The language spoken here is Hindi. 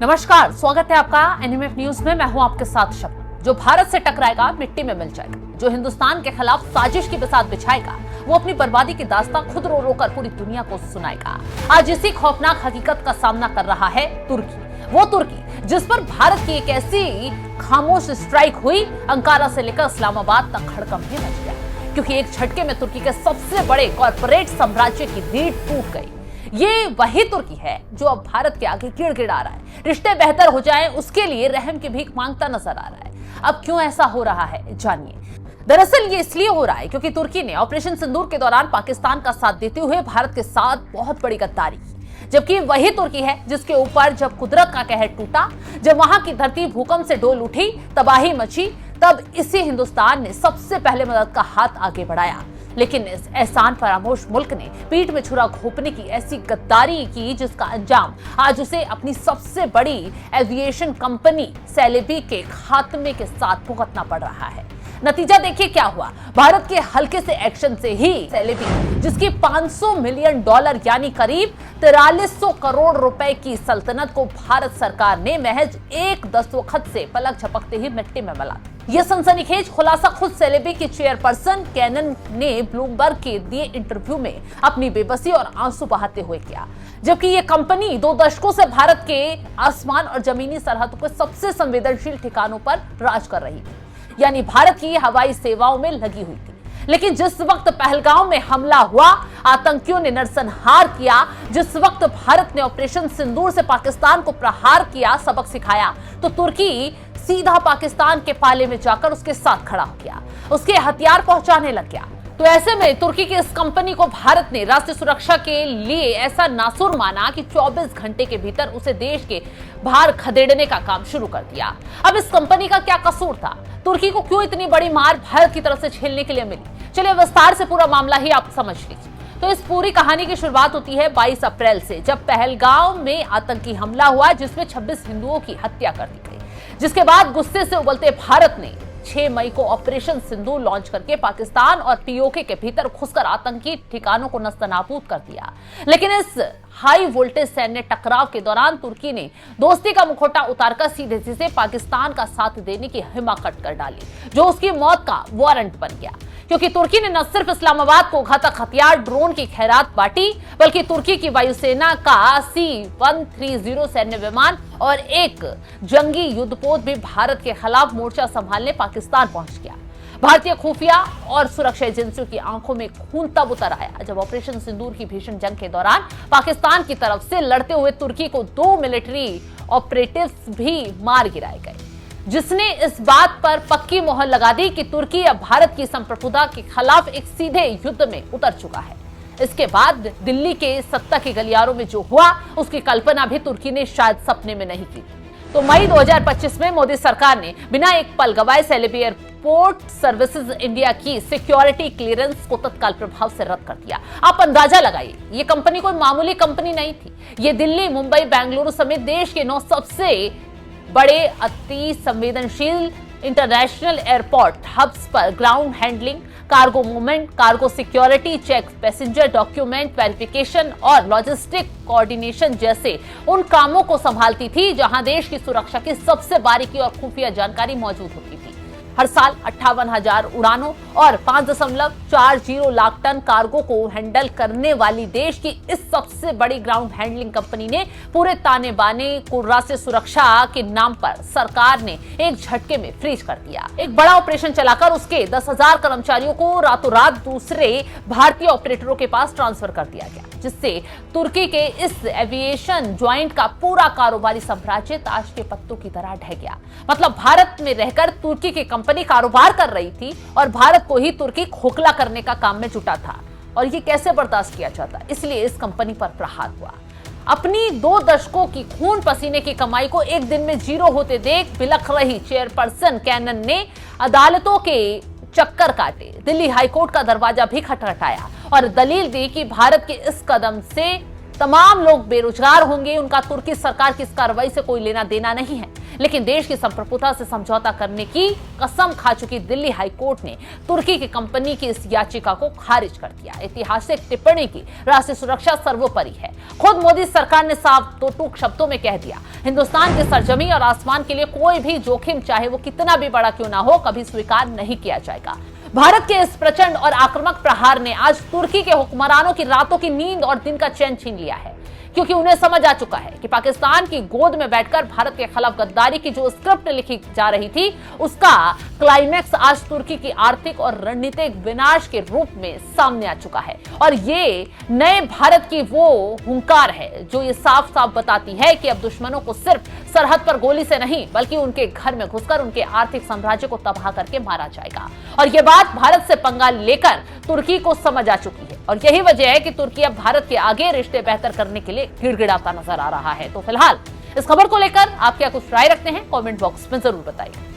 नमस्कार, स्वागत है आपका एनएमएफ न्यूज में। मैं हूं आपके साथ शबनम। जो भारत से टकराएगा मिट्टी में मिल जाएगा। जो हिंदुस्तान के खिलाफ साजिश की बिसात बिछाएगा वो अपनी बर्बादी की दास्तां खुद रो रो कर पूरी दुनिया को सुनाएगा। आज इसी खौफनाक हकीकत का सामना कर रहा है तुर्की। वो तुर्की जिस पर भारत की एक ऐसी खामोश स्ट्राइक हुई, अंकारा से लेकर इस्लामाबाद तक हड़कंप भी मच गया, क्योंकि एक झटके में तुर्की के सबसे बड़े कॉर्पोरेट साम्राज्य की रीढ़ टूट गई। ये वही तुर्की है जो अब भारत के आगे गिड़गिड़ा रहा है। रिश्ते बेहतर हो जाएं उसके लिए रहम की भीख मांगता नजर आ रहा है। अब क्यों ऐसा हो रहा है, जानिए। दरअसल ये इसलिए हो रहा है क्योंकि तुर्की ने ऑपरेशन सिंदूर के दौरान पाकिस्तान का साथ देते हुए भारत के साथ बहुत बड़ी गद्दारी की। जबकि वही तुर्की है जिसके ऊपर जब कुदरत का कहर टूटा, जब वहां की धरती भूकंप से डोल उठी, तबाही मची, तब इसी हिंदुस्तान ने सबसे पहले मदद का हाथ आगे बढ़ाया। लेकिन इस एहसान फरामोश मुल्क ने पीठ में छुरा घोंपने की ऐसी गद्दारी की जिसका अंजाम आज उसे अपनी सबसे बड़ी एविएशन कंपनी सेलेबी के खात्मे के साथ भुगतना पड़ रहा है। नतीजा देखिए क्या हुआ। भारत के हल्के से एक्शन से ही सेलेबी, जिसकी $500 मिलियन यानी करीब 4300 करोड़ रुपए की सल्तनत को भारत सरकार ने महज एक दस्तखत से पलक झपकते ही मिट्टी में मिला। यह सनसनीखेज खुलासा खुद सेलेबी की चेयरपर्सन कैनन ने ब्लूमबर्ग के दिए इंटरव्यू में अपनी बेबसी और आंसू बहाते हुए किया। जबकि यह कंपनी 2 दशकों से भारत के आसमान और जमीनी सरहदों के सबसे संवेदनशील ठिकानों पर राज कर रही थी, यानी भारत की हवाई सेवाओं में लगी हुई थी। लेकिन जिस वक्त पहलगाम में हमला हुआ, आतंकियों ने नरसंहार किया, जिस वक्त भारत ने ऑपरेशन सिंदूर से पाकिस्तान को प्रहार किया, सबक सिखाया, तो तुर्की सीधा पाकिस्तान के पाले में जाकर उसके साथ खड़ा हो गया, उसके हथियार पहुंचाने लग गया। तो ऐसे में तुर्की की इस कंपनी को भारत ने राष्ट्रीय सुरक्षा के लिए ऐसा नासुर माना कि 24 घंटे के भीतर उसे देश के बाहर खदेड़ने का काम शुरू कर दिया। अब इस कंपनी का क्या कसूर था? तुर्की को क्यों इतनी बड़ी मार भारत की तरफ से झेलने के लिए मिली? चलिए विस्तार से पूरा मामला ही आप समझ लीजिए। तो इस पूरी कहानी की शुरुआत होती है 22 अप्रैल से, जब पहलगाम में आतंकी हमला हुआ जिसमें 26 हिंदुओं की हत्या कर दी गई। जिसके बाद गुस्से से उबलते भारत ने 6 मई को ऑपरेशन सिंदूर लॉन्च करके पाकिस्तान और पीओके के भीतर घुसकर आतंकी ठिकानों को नस्तनाबूद कर दिया। लेकिन इस हाई वोल्टेज सैन्य टकराव के दौरान तुर्की ने दोस्ती का मुखौटा उतारकर सीधे सीधे पाकिस्तान का साथ देने की हिम्मत कर डाली, जो उसकी मौत का वारंट बन गया। क्योंकि तुर्की ने न सिर्फ इस्लामाबाद को घातक हथियार ड्रोन की खैरात बांटी, बल्कि तुर्की की वायुसेना का C-130 सैन्य विमान और एक जंगी युद्धपोत भी भारत के खिलाफ मोर्चा संभालने पाकिस्तान पहुंच गया। भारतीय खुफिया और सुरक्षा एजेंसियों की आंखों में खून तब उतर आया जब ऑपरेशन सिंदूर की भीषण जंग के दौरान पाकिस्तान की तरफ से लड़ते हुए तुर्की को 2 मिलिट्री ऑपरेटिव्स भी मार गिराए गए, जिसने इस बात पर पक्की मोहर लगा दी कि तुर्की अब भारत की संप्रभुता के खिलाफ एक सीधे युद्ध में उतर चुका है। इसके बाद दिल्ली के सत्ता के गलियारों में जो हुआ उसकी कल्पना भी तुर्की ने शायद सपने में नहीं की। तो मई 2025 में मोदी सरकार ने बिना एक पल गवाए सेलेबी एयरपोर्ट सर्विसेज इंडिया की सिक्योरिटी क्लियरेंस को तत्काल प्रभाव से रद्द कर दिया। आप अंदाजा लगाइए, ये कंपनी कोई मामूली कंपनी नहीं थी। ये दिल्ली, मुंबई, बेंगलुरु समेत देश के 9 सबसे बड़े अति संवेदनशील इंटरनेशनल एयरपोर्ट हब्स पर ground handling, cargo movement, cargo security check, passenger document verification और लॉजिस्टिक कोऑर्डिनेशन जैसे उन कामों को संभालती थी जहां देश की सुरक्षा की सबसे बारीकी और खुफिया जानकारी मौजूद होती थी। हर साल 58,000 उड़ानों और 5.40 लाख टन कार्गो को हैंडल करने वाली देश की इस सबसे बड़ी ग्राउंड हैंडलिंग कंपनी ने पूरे ताने बाने को राष्ट्रीय सुरक्षा के नाम पर सरकार ने एक झटके में फ्रीज कर दिया। एक बड़ा ऑपरेशन चलाकर उसके 10,000 कर्मचारियों को रातों रात दूसरे भारतीय ऑपरेटरों के पास ट्रांसफर कर दिया गया, जिससे तुर्की के इस एविएशन ज्वाइंट का पूरा कारोबारी साम्राज्य ताश के पत्तों की तरह ढह गया। मतलब भारत में रहकर तुर्की की कंपनी कारोबार कर रही थी और भारत को ही तुर्की खोखला करने का काम में जुटा था। और ये कैसे बर्दाश्त किया जाता? इसलिए इस कंपनी पर प्रहार हुआ। अपनी 2 दशकों की खून पसीने की कमाई को एक दिन में जीरो होते देख बिलख रही चेयरपर्सन कैनन ने अदालतों के चक्कर काटे, दिल्ली हाईकोर्ट का दरवाजा भी खटखटाया और दलील दी कि भारत के इस कदम से तमाम लोग बेरोजगार होंगे, उनका तुर्की सरकार की इस कार्रवाई से कोई लेना देना नहीं है। लेकिन देश की संप्रभुता से समझौता करने की कसम खा चुकी दिल्ली हाईकोर्ट ने तुर्की की कंपनी की इस याचिका को खारिज कर दिया। ऐतिहासिक टिप्पणी की, राष्ट्रीय सुरक्षा सर्वोपरि है। खुद मोदी सरकार ने साफ दो टूक शब्दों में कह दिया, हिंदुस्तान के सरजमी और आसमान के लिए कोई भी जोखिम, चाहे वो कितना भी बड़ा क्यों ना हो, कभी स्वीकार नहीं किया जाएगा। भारत के इस प्रचंड और आक्रामक प्रहार ने आज तुर्की के हुक्मरानों की रातों की नींद और दिन का चैन छीन लिया है, क्योंकि उन्हें समझ आ चुका है कि पाकिस्तान की गोद में बैठकर भारत के खिलाफ गद्दारी की जो स्क्रिप्ट लिखी जा रही थी, उसका क्लाइमैक्स आज तुर्की की आर्थिक और रणनीतिक विनाश के रूप में सामने आ चुका है। और ये नए भारत की वो हुंकार है जो ये साफ साफ बताती है कि अब दुश्मनों को सिर्फ सरहद पर गोली से नहीं, बल्कि उनके घर में घुसकर उनके आर्थिक साम्राज्य को तबाह करके मारा जाएगा। और ये बात भारत से पंगा लेकर तुर्की को समझ आ चुकी है, और यही वजह है कि तुर्की अब भारत के आगे रिश्ते बेहतर करने के लिए गिड़गिड़ाता नजर आ रहा है। तो फिलहाल इस खबर को लेकर आप क्या कुछ राय रखते हैं, कमेंट बॉक्स में जरूर बताइए।